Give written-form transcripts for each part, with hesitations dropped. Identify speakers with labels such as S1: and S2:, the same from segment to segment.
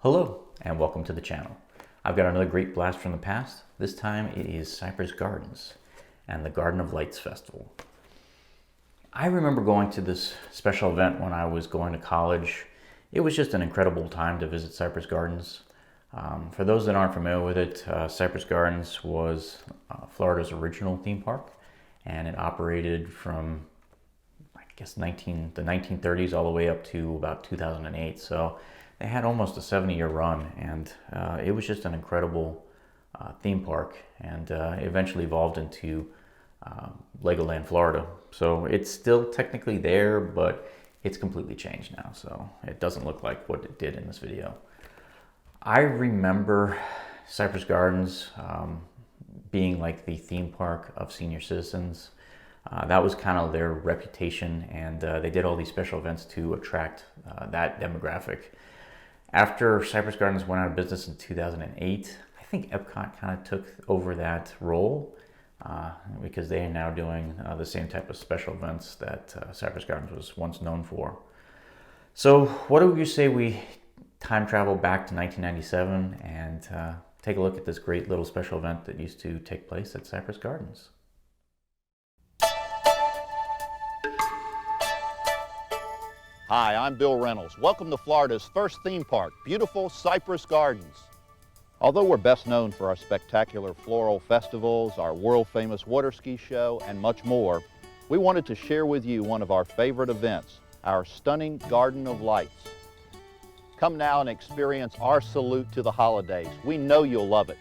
S1: Hello and welcome to the channel. I've got another great blast from the past. This time it is Cypress Gardens and the Garden of Lights Festival. I remember going to this special event when I was going to college. It was just an incredible time to visit Cypress Gardens. For those that aren't familiar with it, Cypress Gardens was Florida's original theme park, and it operated from the 1930s all the way up to about 2008. So they had almost a 70-year run, and it was just an incredible theme park, and eventually evolved into Legoland, Florida. So it's still technically there, but it's completely changed now. So it doesn't look like what it did in this video. I remember Cypress Gardens being like the theme park of senior citizens. That was kind of their reputation, and they did all these special events to attract that demographic. After Cypress Gardens went out of business in 2008, I think Epcot kind of took over that role because they are now doing the same type of special events that Cypress Gardens was once known for. So what do you say we time travel back to 1997 and take a look at this great little special event that used to take place at Cypress Gardens?
S2: Hi, I'm Bill Reynolds. Welcome to Florida's first theme park, beautiful Cypress Gardens. Although we're best known for our spectacular floral festivals, our world-famous water ski show, and much more, we wanted to share with you one of our favorite events, our stunning Garden of Lights. Come now and experience our salute to the holidays. We know you'll love it.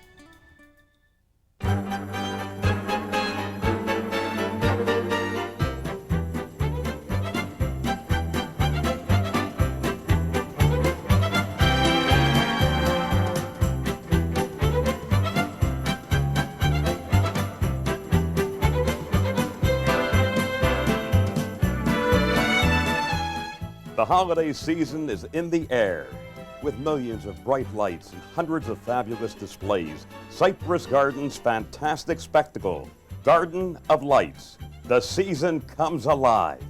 S3: The holiday season is in the air. With millions of bright lights and hundreds of fabulous displays, Cypress Gardens' fantastic spectacle, Garden of Lights. The season comes alive.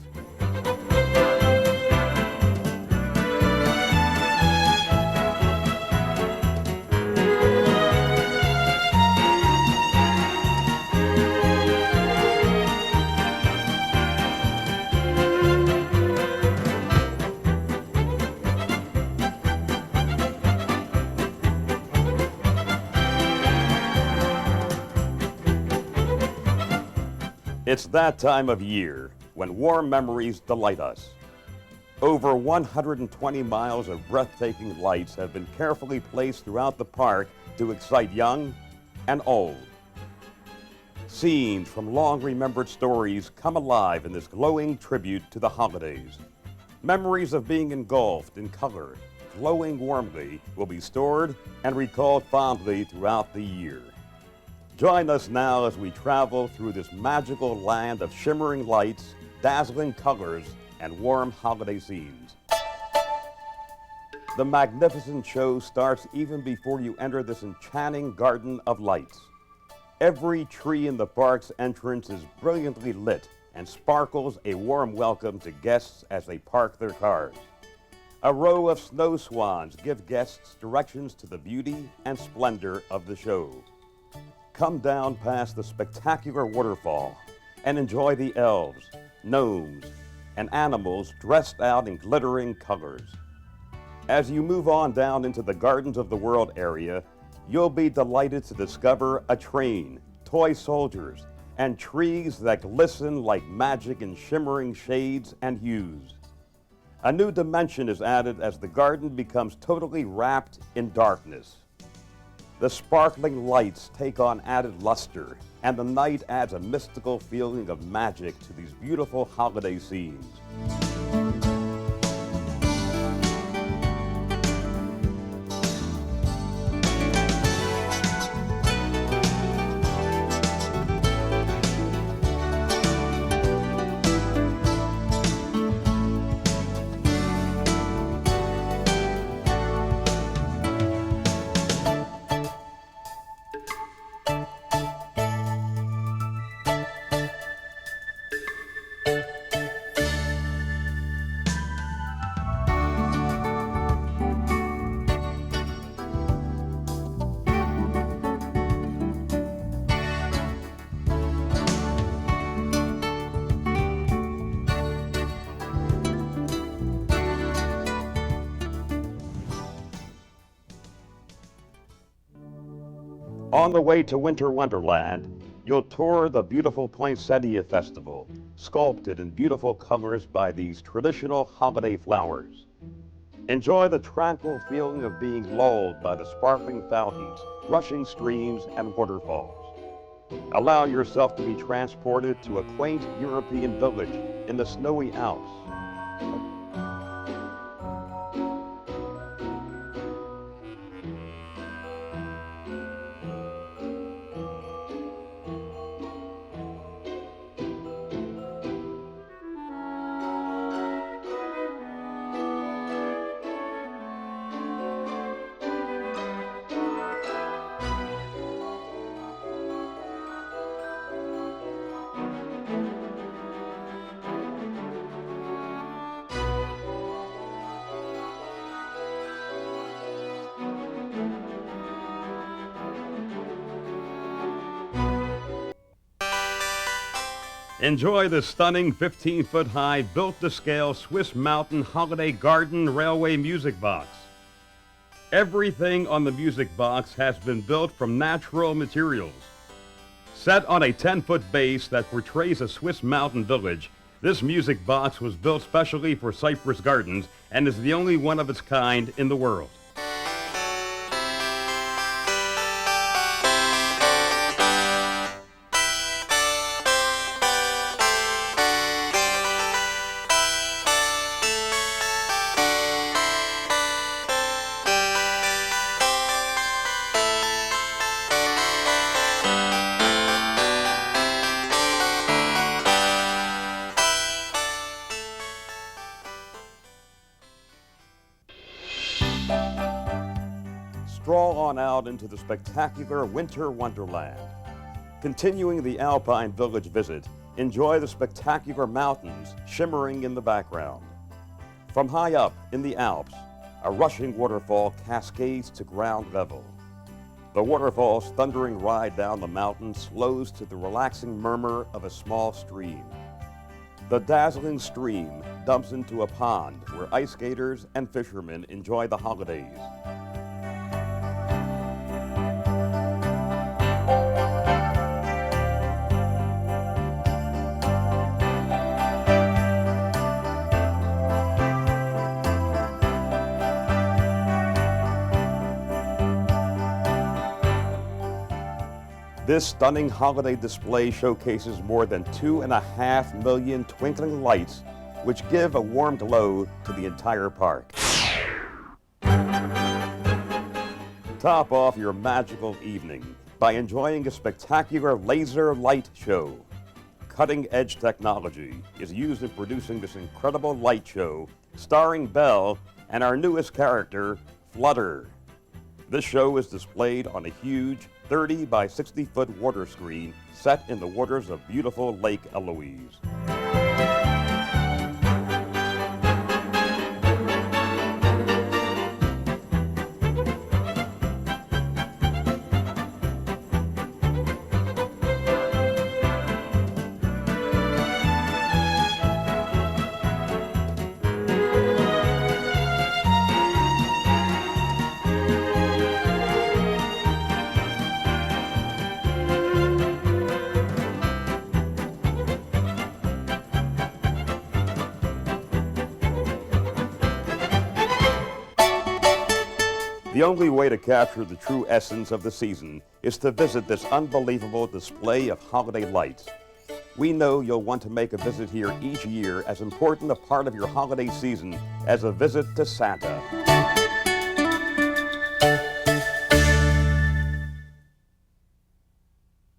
S3: It's that time of year when warm memories delight us. Over 120 miles of breathtaking lights have been carefully placed throughout the park to excite young and old. Scenes from long-remembered stories come alive in this glowing tribute to the holidays. Memories of being engulfed in color, glowing warmly, will be stored and recalled fondly throughout the year. Join us now as we travel through this magical land of shimmering lights, dazzling colors, and warm holiday scenes. The magnificent show starts even before you enter this enchanting Garden of Lights. Every tree in the park's entrance is brilliantly lit and sparkles a warm welcome to guests as they park their cars. A row of snow swans give guests directions to the beauty and splendor of the show. Come down past the spectacular waterfall and enjoy the elves, gnomes, and animals dressed out in glittering colors. As you move on down into the Gardens of the World area, you'll be delighted to discover a train, toy soldiers, and trees that glisten like magic in shimmering shades and hues. A new dimension is added as the garden becomes totally wrapped in darkness. The sparkling lights take on added luster, and the night adds a mystical feeling of magic to these beautiful holiday scenes. On the way to Winter Wonderland, you'll tour the beautiful Poinsettia Festival, sculpted in beautiful colors by these traditional holiday flowers. Enjoy the tranquil feeling of being lulled by the sparkling fountains, rushing streams, and waterfalls. Allow yourself to be transported to a quaint European village in the snowy Alps. Enjoy the stunning 15-foot-high, built-to-scale Swiss Mountain Holiday Garden Railway Music Box. Everything on the music box has been built from natural materials. Set on a 10-foot base that portrays a Swiss mountain village, this music box was built specially for Cypress Gardens and is the only one of its kind in the world. Stroll on out into the spectacular Winter Wonderland. Continuing the Alpine Village visit, enjoy the spectacular mountains shimmering in the background. From high up in the Alps, a rushing waterfall cascades to ground level. The waterfall's thundering ride down the mountain slows to the relaxing murmur of a small stream. The dazzling stream dumps into a pond where ice skaters and fishermen enjoy the holidays. This stunning holiday display showcases more than 2.5 million twinkling lights, which give a warm glow to the entire park. Top off your magical evening by enjoying a spectacular laser light show. Cutting-edge technology is used in producing this incredible light show, starring Belle and our newest character, Flutter. This show is displayed on a huge 30 by 60 foot water screen set in the waters of beautiful Lake Eloise. The only way to capture the true essence of the season is to visit this unbelievable display of holiday lights. We know you'll want to make a visit here each year, as important a part of your holiday season as a visit to Santa.